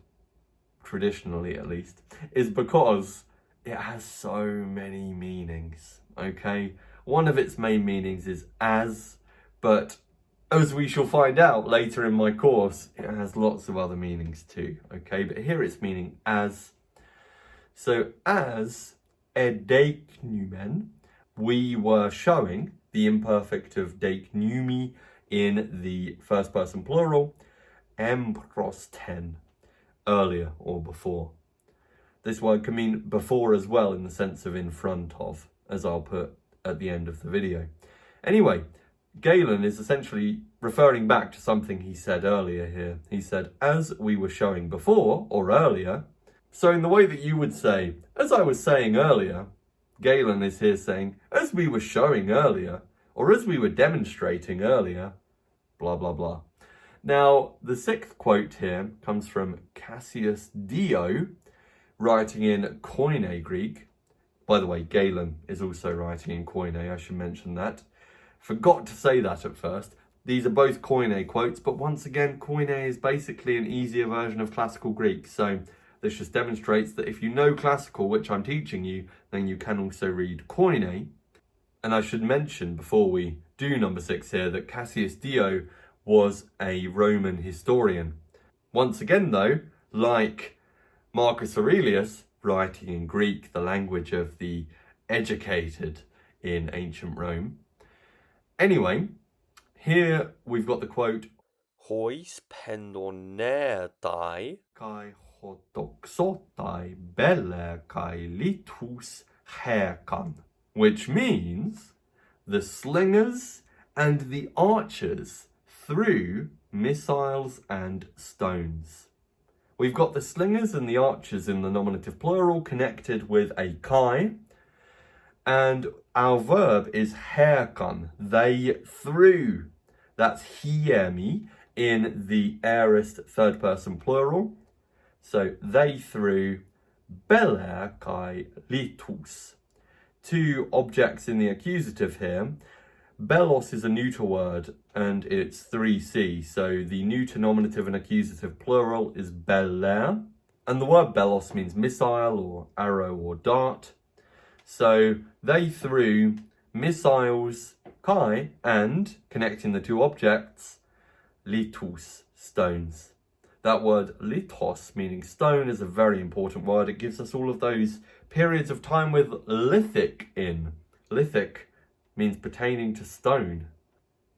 traditionally at least, is because it has so many meanings, okay? One of its main meanings is as, but as we shall find out later in my course, it has lots of other meanings too, okay? But here it's meaning as. So as δεικνυμεν, we were showing the imperfect of δεικνυμι in the first person plural, εμπρόσθεν, earlier or before. This word can mean before as well in the sense of in front of, as I'll put at the end of the video. Anyway, Galen is essentially referring back to something he said earlier here. He said, as we were showing before or earlier. So in the way that you would say, as I was saying earlier, Galen is here saying, as we were showing earlier, or as we were demonstrating earlier, blah, blah, blah. Now, the 6th quote here comes from Cassius Dio, writing in Koine Greek. By the way, Galen is also writing in Koine, I should mention that. Forgot to say that at first. These are both Koine quotes, but once again, Koine is basically an easier version of classical Greek. So this just demonstrates that if you know classical, which I'm teaching you, then you can also read Koine. And I should mention before we do number 6 here that Cassius Dio was a Roman historian. Once again though, like Marcus Aurelius, writing in Greek, the language of the educated in ancient Rome. Anyway, here we've got the quote, Hois pendonetai kai hotoxotai belle kai litus herkan, which means the slingers and the archers threw missiles and stones. We've got the slingers and the archers in the nominative plural connected with a kai, and our verb is herkan, they threw. That's ἱημι in the aorist third person plural. So they threw belle kai litus. 2 objects in the accusative here. Belos is a neuter word and it's 3C. So the neuter nominative and accusative plural is belle. And the word belos means missile or arrow or dart. So they threw missiles, kai, and, connecting the 2 objects, litus, stones. That word litos, meaning stone, is a very important word. It gives us all of those periods of time with lithic in. Lithic means pertaining to stone.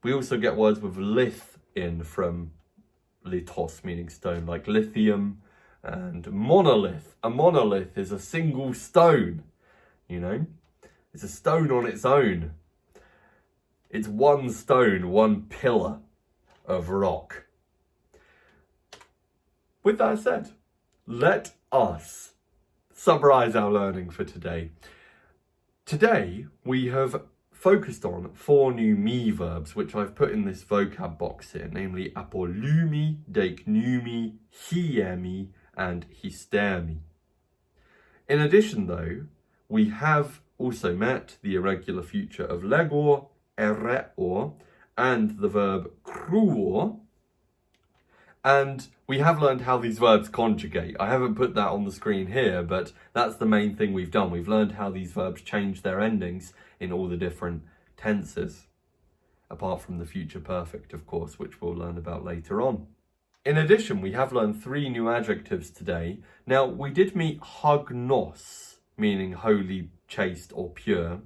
We also get words with lith in from litos, meaning stone, like lithium and monolith. A monolith is a single stone, you know? It's a stone on its own. It's one stone, one pillar of rock. With that said, let us summarize our learning for today. Today, we have focused on 4 new me verbs, which I've put in this vocab box here, namely ἀπολλυμι, δεικνυμι, ἱημι, and ἱστημι. In addition, though, we have also met the irregular future of legor, ereor, and the verb kruor, and we have learned how these verbs conjugate. I haven't put that on the screen here, but that's the main thing we've done. We've learned how these verbs change their endings in all the different tenses, apart from the future perfect, of course, which we'll learn about later on. In addition, we have learned 3 new adjectives today. Now, we did meet hagnos, meaning holy, chaste, or pure.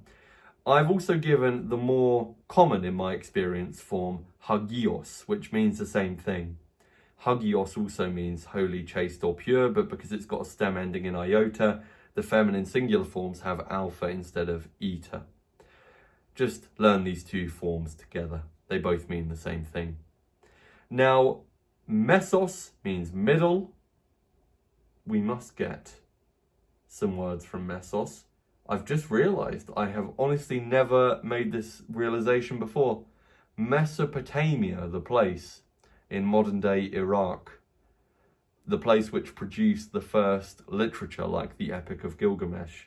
I've also given the more common, in my experience, form hagios, which means the same thing. Hagios also means holy, chaste, or pure, but because it's got a stem ending in iota, the feminine singular forms have alpha instead of eta. Just learn these 2 forms together. They both mean the same thing. Now, mesos means middle. We must get some words from mesos. I've just realised I have honestly never made this realisation before. Mesopotamia, the place in modern-day Iraq, the place which produced the first literature like the Epic of Gilgamesh,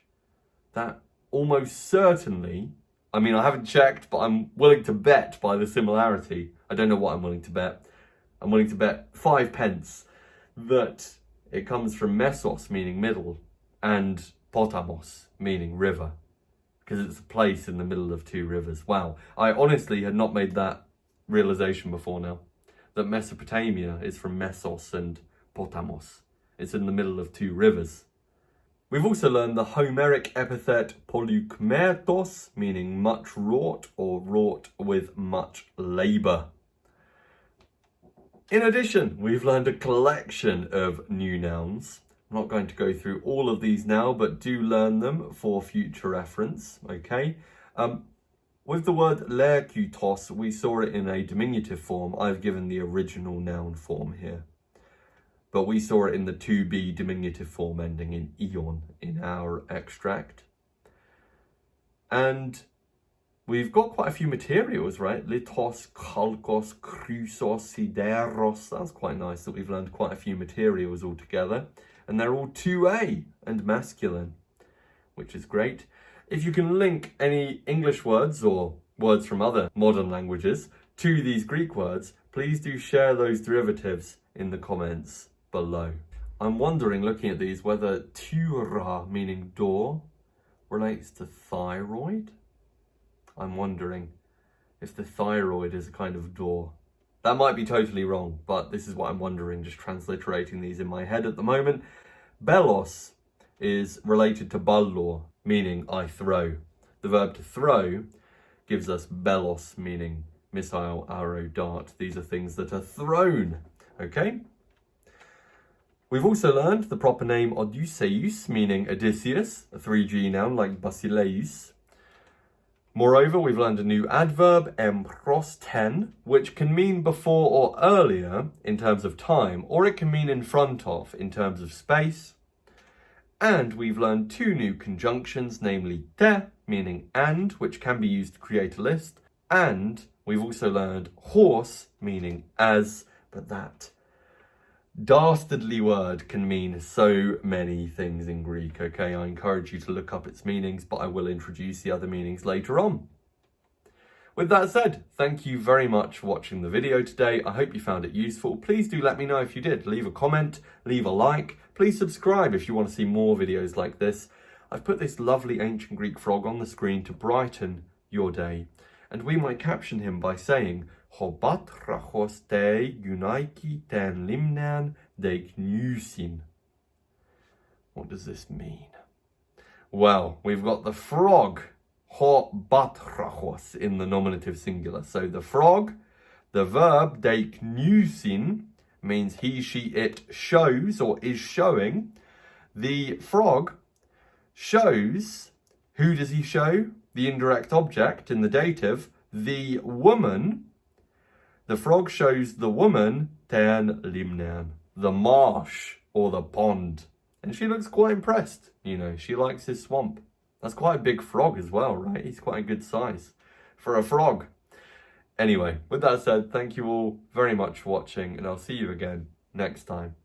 that almost certainly, I mean, I haven't checked, but I'm willing to bet by the similarity. I don't know what I'm willing to bet. I'm willing to bet 5 pence that it comes from mesos, meaning middle, and potamos, meaning river, because it's a place in the middle of 2 rivers. Wow, I honestly had not made that realization before now, that Mesopotamia is from mesos and potamos. It's in the middle of 2 rivers. We've also learned the Homeric epithet polykmertos, meaning much wrought or wrought with much labour. In addition, we've learned a collection of new nouns. I'm not going to go through all of these now, but do learn them for future reference, okay? With the word lerkutos, we saw it in a diminutive form. I've given the original noun form here. But we saw it in the to be diminutive form ending in ion in our extract. And we've got quite a few materials, right? Litos, kalkos, chrysos, sideros. That's quite nice that we've learned quite a few materials all together. And they're all 2A and masculine, which is great. If you can link any English words or words from other modern languages to these Greek words, please do share those derivatives in the comments below. I'm wondering, looking at these, whether tyra, meaning door, relates to thyroid. I'm wondering if the thyroid is a kind of door. That might be totally wrong, but this is what I'm wondering, just transliterating these in my head at the moment. Belos is related to ballor, meaning I throw. The verb to throw gives us belos, meaning missile, arrow, dart. These are things that are thrown, okay? We've also learned the proper name Odysseus, meaning Odysseus, a 3G noun like basileus. Moreover, we've learned a new adverb, emprosten, which can mean before or earlier in terms of time, or it can mean in front of in terms of space. And we've learned 2 new conjunctions, namely te, meaning and, which can be used to create a list, and we've also learned horse, meaning as, but that dastardly word can mean so many things in Greek, okay? I encourage you to look up its meanings, but I will introduce the other meanings later on. With that said, thank you very much for watching the video today. I hope you found it useful. Please do let me know if you did. Leave a comment, leave a like. Please subscribe if you want to see more videos like this. I've put this lovely ancient Greek frog on the screen to brighten your day. And we might caption him by saying, Hobatrachos te gunaiki ten limnan deiknusin. What does this mean? Well, we've got the frog, hobatrachos, in the nominative singular. So the frog, the verb deiknusin, means he, she, it shows or is showing. The frog shows, who does he show? The indirect object in the dative, the woman. The frog shows the woman, ten limnan, the marsh or the pond. And she looks quite impressed, you know, she likes his swamp. That's quite a big frog as well, right? He's quite a good size for a frog. Anyway, with that said, thank you all very much for watching, and I'll see you again next time.